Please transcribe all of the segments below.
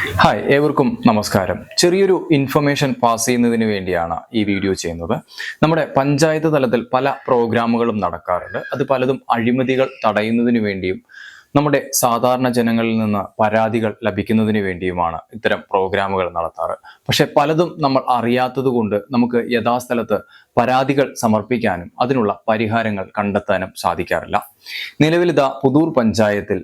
Hi, ഏവർക്കും നമസ്കാരം. ചെറിയൊരു ഇൻഫർമേഷൻ പാസ് ചെയ്യുന്നതിന് വേണ്ടിയാണ് ഈ വീഡിയോ ചെയ്യുന്നത്. നമ്മുടെ പഞ്ചായത്ത് തലത്തിൽ പല പ്രോഗ്രാമുകളും നടക്കാറുണ്ട്. അത് പലതും അഴിമതികൾ തടയുന്നതിന് വേണ്ടിയും നമ്മുടെ സാധാരണ ജനങ്ങളിൽ നിന്ന് പരാതികൾ ലഭിക്കുന്നതിന് വേണ്ടിയുമാണ് ഇത്തരം പ്രോഗ്രാമുകൾ നടത്താറ്. പക്ഷെ പലതും നമ്മൾ അറിയാത്തത് കൊണ്ട് നമുക്ക് യഥാസ്ഥലത്ത് പരാതികൾ സമർപ്പിക്കാനും അതിനുള്ള പരിഹാരങ്ങൾ കണ്ടെത്താനും സാധിക്കാറില്ല. നിലവിലിതാ പുതൂർ പഞ്ചായത്തിൽ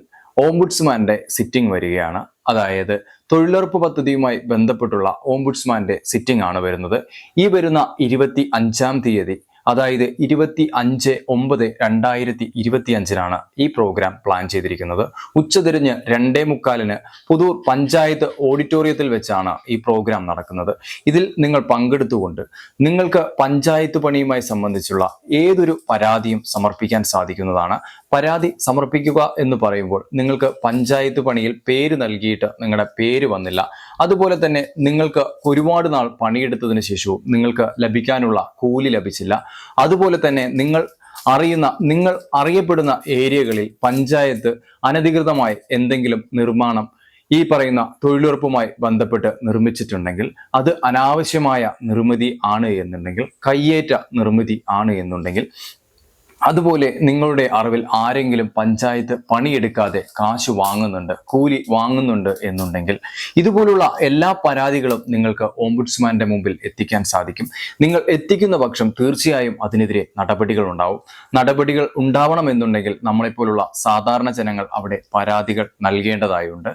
ഓംബുഡ്സ്മാന്റെ സിറ്റിംഗ് വരികയാണ്. അതായത് തൊഴിലുറപ്പ് പദ്ധതിയുമായി ബന്ധപ്പെട്ടുള്ള ഓംബുഡ്സ്മാന്റെ സിറ്റിംഗ് ആണ് വരുന്നത്. ഈ വരുന്ന 25-ാം തീയതി, അതായത് 25/9/2025 ഈ പ്രോഗ്രാം പ്ലാൻ ചെയ്തിരിക്കുന്നത്. ഉച്ചതിരിഞ്ഞ് 2:45 പുതൂർ പഞ്ചായത്ത് ഓഡിറ്റോറിയത്തിൽ വെച്ചാണ് ഈ പ്രോഗ്രാം നടക്കുന്നത്. ഇതിൽ നിങ്ങൾ പങ്കെടുത്തുകൊണ്ട് നിങ്ങൾക്ക് പഞ്ചായത്ത് പണിയുമായി സംബന്ധിച്ചുള്ള ഏതൊരു പരാതിയും സമർപ്പിക്കാൻ സാധിക്കുന്നതാണ്. പരാതി സമർപ്പിക്കുക എന്ന് പറയുമ്പോൾ നിങ്ങൾക്ക് പഞ്ചായത്ത് പണിയിൽ പേര് നൽകിയിട്ട് നിങ്ങളുടെ പേര് വന്നില്ല, അതുപോലെ തന്നെ നിങ്ങൾക്ക് ഒരുപാട് നാൾ പണിയെടുത്തതിന് ശേഷവും നിങ്ങൾക്ക് ലഭിക്കാനുള്ള കൂലി ലഭിച്ചില്ല, അതുപോലെ തന്നെ നിങ്ങൾ അറിയപ്പെടുന്ന ഏരിയകളിൽ പഞ്ചായത്ത് അനധികൃതമായി എന്തെങ്കിലും നിർമ്മാണം ഈ പറയുന്ന തൊഴിലുറപ്പുമായി ബന്ധപ്പെട്ട് നിർമ്മിച്ചിട്ടുണ്ടെങ്കിൽ അത് അനാവശ്യമായ നിർമ്മിതി ആണ് എന്നുണ്ടെങ്കിൽ, കയ്യേറ്റ നിർമ്മിതി ആണ് എന്നുണ്ടെങ്കിൽ, അതുപോലെ നിങ്ങളുടെ അറിവിൽ ആരെങ്കിലും പഞ്ചായത്ത് പണിയെടുക്കാതെ കാശ് വാങ്ങുന്നുണ്ട്, കൂലി വാങ്ങുന്നുണ്ട് എന്നുണ്ടെങ്കിൽ, ഇതുപോലുള്ള എല്ലാ പരാതികളും നിങ്ങൾക്ക് ഓംബുഡ്സ്മാന്റെ മുമ്പിൽ എത്തിക്കാൻ സാധിക്കും. നിങ്ങൾ എത്തിക്കുന്ന പക്ഷം തീർച്ചയായും അതിനെതിരെ നടപടികൾ ഉണ്ടാവും. നടപടികൾ ഉണ്ടാവണമെന്നുണ്ടെങ്കിൽ നമ്മളെപ്പോലുള്ള സാധാരണ ജനങ്ങൾ അവിടെ പരാതികൾ നൽകേണ്ടതായുണ്ട്.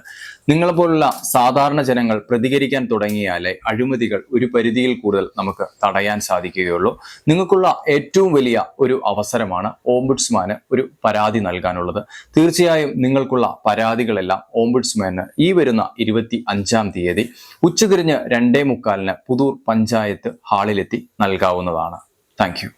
നിങ്ങളെപ്പോലുള്ള സാധാരണ ജനങ്ങൾ പ്രതികരിക്കാൻ തുടങ്ങിയാലേ അഴിമതികൾ ഒരു പരിധിയിൽ കൂടുതൽ നമുക്ക് തടയാൻ സാധിക്കുകയുള്ളൂ. നിങ്ങൾക്കുള്ള ഏറ്റവും വലിയ ഒരു അവസരമാണ് ഓംബുഡ്സ്മാന് ഒരു പരാതി നൽകാനുള്ളത്. തീർച്ചയായും നിങ്ങൾക്കുള്ള പരാതികളെല്ലാം ഓംബുഡ്സ്മാന് ഈ വരുന്ന 25-ാം തീയതി ഉച്ചതിരിഞ്ഞ് 2:45 പുതൂർ പഞ്ചായത്ത് ഹാളിലെത്തി നൽകാവുന്നതാണ്. Thank you.